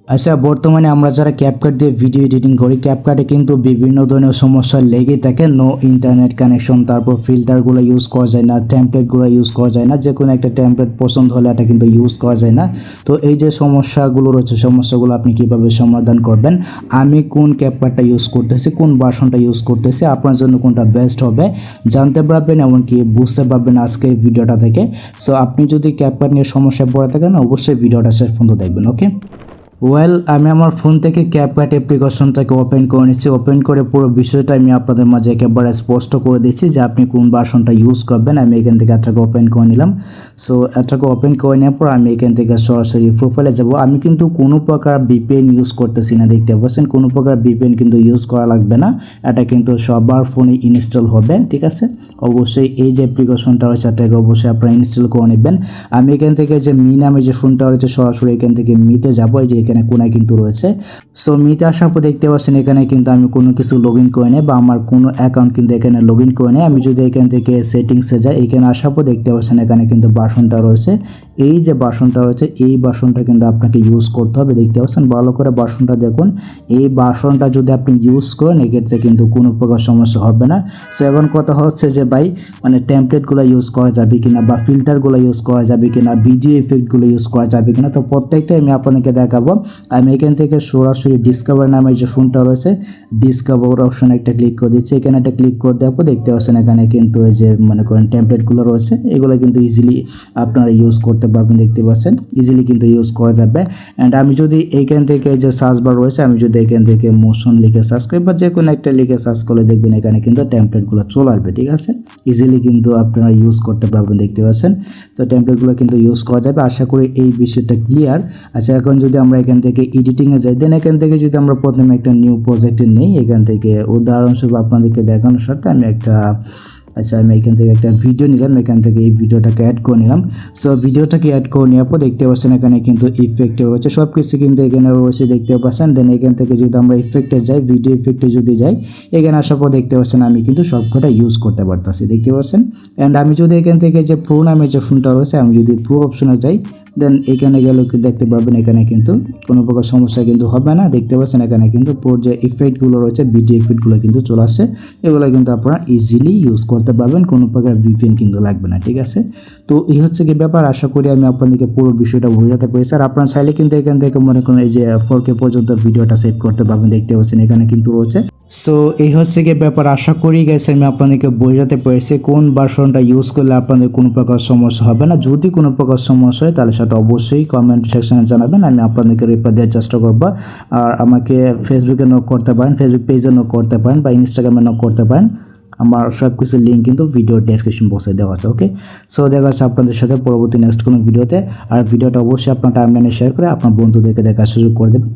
আচ্ছা, বর্তমানে আমরা যারা ক্যাপকাট দিয়ে ভিডিও এডিটিং করি, ক্যাপকাটে কিন্তু বিভিন্ন ধরনের সমস্যা লেগেই থাকে। নো ইন্টারনেট কানেকশন, তারপর ফিল্টারগুলো ইউজ করা যায় না, টেমপ্লেটগুলো ইউজ করা যায় না, যে কোনো একটা টেমপ্লেট পছন্দ হলে এটা কিন্তু ইউজ করা যায় না। তো এই যে সমস্যাগুলো রয়েছে, সমস্যাগুলো আপনি কিভাবে সমাধান করবেন, আমি কোন ক্যাপকাটটা ইউজ করতেছি, কোন ভার্সনটা ইউজ করতেছি, আপনার জন্য কোনটা বেস্ট হবে জানতে পারবেন, এমনকি বুঝতে পারবেন আজকে এই ভিডিওটা থেকে। সো আপনি যদি ক্যাপকাট নিয়ে সমস্যায় পড়ে থাকেন, অবশ্যই ভিডিওটা শেষ পর্যন্ত দেখবেন। ওকে, আমি আমার ফোন থেকে ক্যাপকাট অ্যাপ্লিকেশনটাকে ওপেন করে নিচ্ছি। ওপেন করে পুরো বিষয়টা আমি আপনাদের মাঝে একেবারে স্পষ্ট করে দিচ্ছি যে আপনি কোন ভার্সনটা ইউজ করবেন। আমি এখান থেকে এটাকে ওপেন করে নিলাম। সো এটাকে ওপেন করে নেওয়ার পর আমি এখান থেকে সরাসরি প্রোফাইলে যাব। আমি কিন্তু কোনো প্রকার ভিপিএন ইউজ করতেছি না, দেখতে পাচ্ছেন কোনো প্রকার ভিপিএন কিন্তু ইউজ করা লাগবে না। এটা কিন্তু সবার ফোনে ইনস্টল হবে, ঠিক আছে। অবশ্যই এই যে অ্যাপ্লিকেশনটা রয়েছে এটাকে অবশ্যই আপনারা ইনস্টল করে নেবেন। আমি এখান থেকে যে মি নামে যে ফোনটা রয়েছে সরাসরি এখান থেকে মিতে যাবো। এই যে এখানে কোনায় কিন্তু রয়েছে। সো মিতে আসার পর দেখতে পাচ্ছেন এখানে কিন্তু আমি কোনো কিছু লগ ইন করে নেই বা আমার কোনো অ্যাকাউন্ট কিন্তু এখানে লগ ইন করে নেই। আমি যদি এখান থেকে সেটিংসে যাই, এখানে আসার পর দেখতে পাচ্ছেন এখানে কিন্তু ভার্সনটা রয়েছে। এই যে ভার্সনটা রয়েছে এই ভার্সনটা কিন্তু আপনাকে ইউজ করতে হবে, দেখতে পাচ্ছেন ভালো করে ভার্সনটা দেখুন। এই ভার্সনটা যদি আপনি ইউজ করেন এক্ষেত্রে কিন্তু কোনো প্রকার সমস্যা হবে না। সো এখন কথা হচ্ছে যে ভাই মানে টেমপ্লেটগুলো ইউজ করা যাবে কিনা বা ফিল্টারগুলো ইউজ করা যাবে কিনা, ভিডিও ইফেক্টগুলো ইউজ করা যাবে কিনা, তো প্রত্যেকটাই আমি আপনাদেরকে দেখাবো। আমি এখান থেকে সরাসরি ডিসকভার নামে যে ফোনটা রয়েছে ডিসকভার অপশন একটা ক্লিক করে দিচ্ছি। এখানে একটা ক্লিক করে দেওয়ার পর দেখতে পাচ্ছেন এখানে কিন্তু এই যে মনে করেন টেমপ্লেটগুলো রয়েছে এগুলো কিন্তু ইজিলি আপনারা ইউজ করতে পারবেন, দেখতে পাচ্ছেন ইজিলি কিন্তু ইউজ করা যাবে। অ্যান্ড আমি যদি এইখান থেকে যে সার্চ বার রয়েছে আমি যদি এখান থেকে মোশন লিখে সার্চ করি বা যে কোনো একটা লিখে সার্চ করলে দেখবেন এখানে কিন্তু টেমপ্লেটগুলো চলে আসবে, ঠিক আছে। ইজিলি কিন্তু আপনারা ইউজ করতে পারবেন, দেখতে পাচ্ছেন। তো টেমপ্লেটগুলো কিন্তু ইউজ করা যাবে। আশা করি এই বিষয়টা ক্লিয়ার। আচ্ছা, এখন যদি আমরা এখান থেকে এডিটিংয়ে যাই, দেন এখান থেকে যদি আমরা প্রথমে একটা নিউ প্রজেক্টে নেই, এখান থেকে উদাহরণস্বরূপ আপনাদেরকে দেখানোর সাথে আমি এখান থেকে একটা ভিডিও নিলাম, এখান থেকে এই ভিডিওটাকে অ্যাড করে নিলাম। সো ভিডিওটাকে অ্যাড করে নেওয়ার পর দেখতে পাচ্ছেন এখানে কিন্তু ইফেক্টে রয়েছে, সব কিছু কিন্তু এখানে রয়েছে, দেখতে পাচ্ছেন। দেন এখান থেকে যদি আমরা ইফেক্টে যাই, ভিডিও ইফেক্টে যদি যাই, এখানে আসার পর দেখতে পাচ্ছেন আমি কিন্তু সবকটা ইউজ করতে পারতেছি, দেখতে পাচ্ছেন। অ্যান্ড আমি যদি এখান থেকে যে প্রো নামের যে ফোনটা রয়েছে আমি যদি প্রো অপশনে যাই, দেন এখানে গেলে দেখতে পারবেন এখানে কিন্তু কোনো প্রকার সমস্যা কিন্তু হবে না, দেখতে পাচ্ছেন এখানে কিন্তু প্রোর যে ইফেক্টগুলো রয়েছে ভিডিও ইফেক্টগুলো কিন্তু চলে আসছে। এগুলো কিন্তু আপনারা ইজিলি ইউজ করতে পারবেন, কোনো প্রকার ভিপিএন কিন্তু লাগবে না, ঠিক আছে। তো এই হচ্ছে কি ব্যাপার। আশা করি আমি আপনাদেরকে পুরো বিষয়টা বোঝাতে পেরেছি। আর আপনারা চাইলে কিন্তু এখান থেকে মনে করেন এই যে 4K পর্যন্ত ভিডিওটা সেভ করতে পারবেন, দেখতে পাচ্ছেন এখানে কিন্তু রয়েছে। সো এই হচ্ছে কি ব্যাপার। আশা করি গেছে আমি আপনাদেরকে বোঝাতে পেরেছি কোন ভার্সনটা ইউজ করলে আপনাদের কোনো প্রকার সমস্যা হবে না। যদি কোনো প্রকার সমস্যা হয় তাহলে সেটা অবশ্যই কমেন্ট সেকশনে জানাবেন, আমি আপনাদেরকে রিপ্লাই দেওয়ার চেষ্টা করবো। আর আমাকে ফেসবুকে নক করতে পারেন, ফেসবুক পেজে নক করতে পারেন বা ইনস্টাগ্রামে নক করতে পারেন। আমার সব কিছু লিঙ্ক কিন্তু ভিডিও ডেসক্রিপশন বক্সে দেওয়া আছে। ওকে, সো দেখা যাচ্ছে আপনাদের সাথে পরবর্তী নেক্সট কোনো ভিডিওতে। আর ভিডিওটা অবশ্যই আপনার টাইমলাইনে শেয়ার করে আপনার বন্ধুদেরকে দেখার সুযোগ করে দেবেন।